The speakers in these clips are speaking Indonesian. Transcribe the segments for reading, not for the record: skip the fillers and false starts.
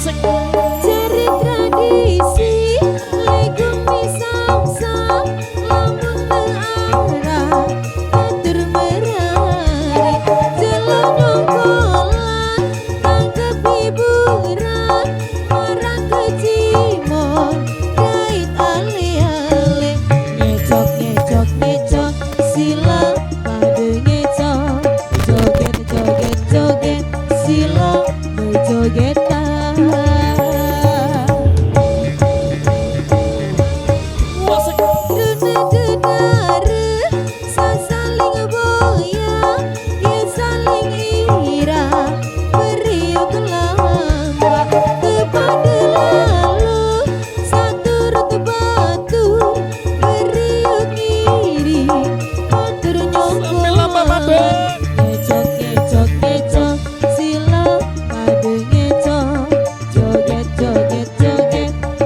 Cari tradisi Lego misam-sam lamun tearah batur merari jelong nyongkolan tangkep hiburan marang kecimon kait ale-ale ngecok sila padu ngecok joget sila berjogetan Duduk-dudare sasaling boya ya saling ira beriuk lambak kepada lalu saturut batur beriuk iri batur nyongkolan ngecok sila padu ngecok joget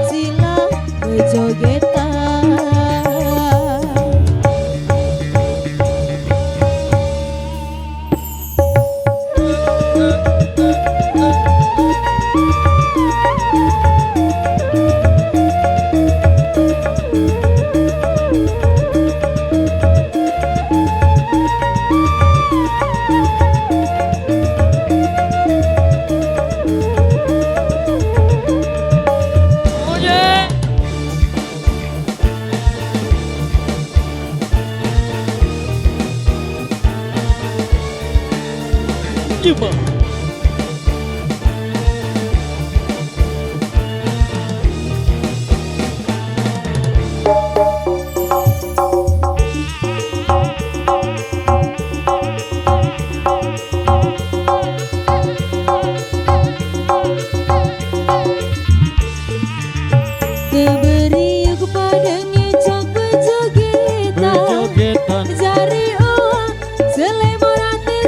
sila berjogetan Cuma Keberiuk pada ngecok berjogetan Jari uang selemorate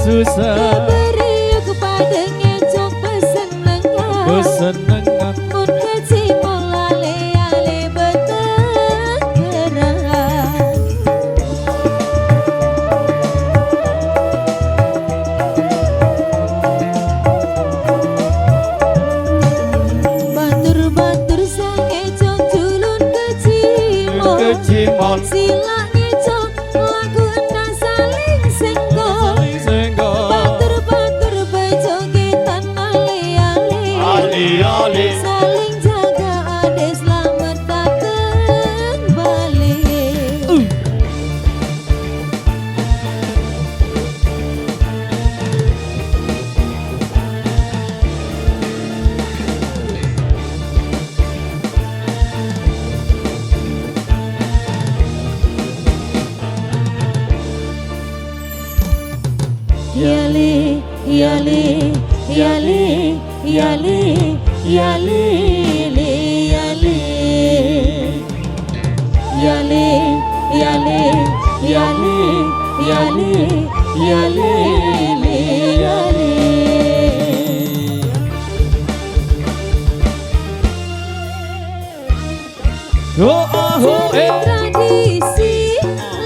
susah Keberiuk pada ngecok besenengan Mun kecimol ale-ale betenggeran Batur-batur sang ngecok culun kecimol Sila ngecok lagu entah saling senggol Batur-batur bejogetan ale-ale Saling jaga ade selamat datang balik Yali, yali, yali, yali, yali, yali, yali, yali, yali, yali, yali, yali. Tradisi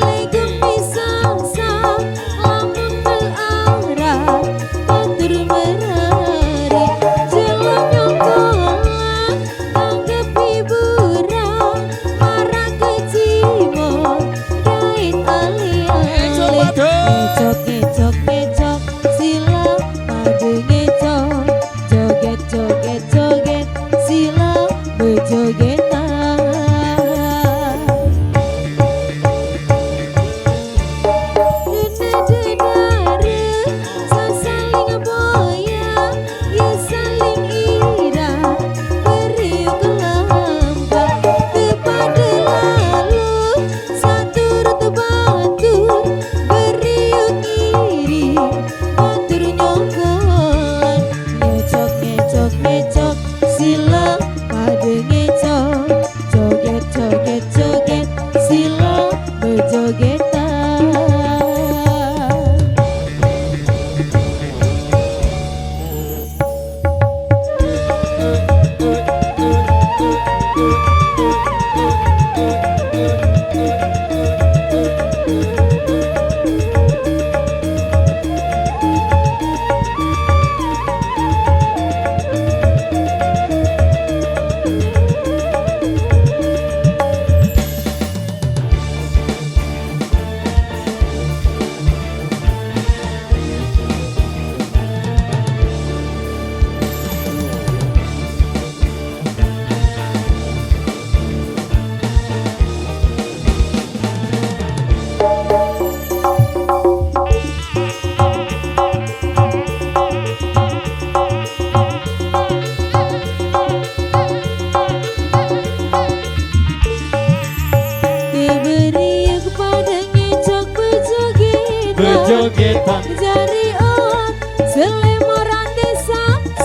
Lego misam-sam lamun tearah batur merari jelong nyongkolan tanggep hiburan marang kecimon kait ale-ale ngecok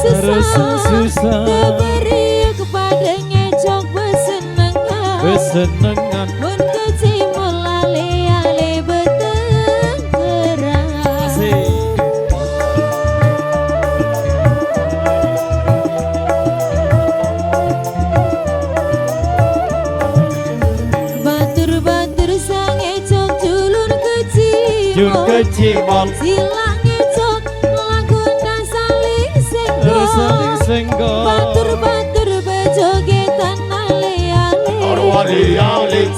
susah diberi kepada ngejok besenengan mun kecimul ale-ale betengkerang batur-batur sang ngejok julun kecimol silang ngejok lakukan saling senggol batur-batur bejogetan ale-ale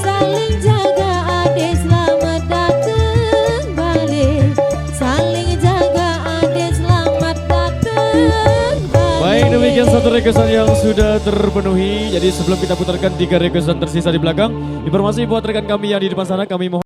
saling jaga ade selamat datang balik saling jaga ade selamat datang balik. Baik, demikian satu requestan yang sudah terpenuhi. Jadi sebelum kita putarkan 3 requestan tersisa di belakang, informasi buat rekan kami yang di depan sana, kami mohon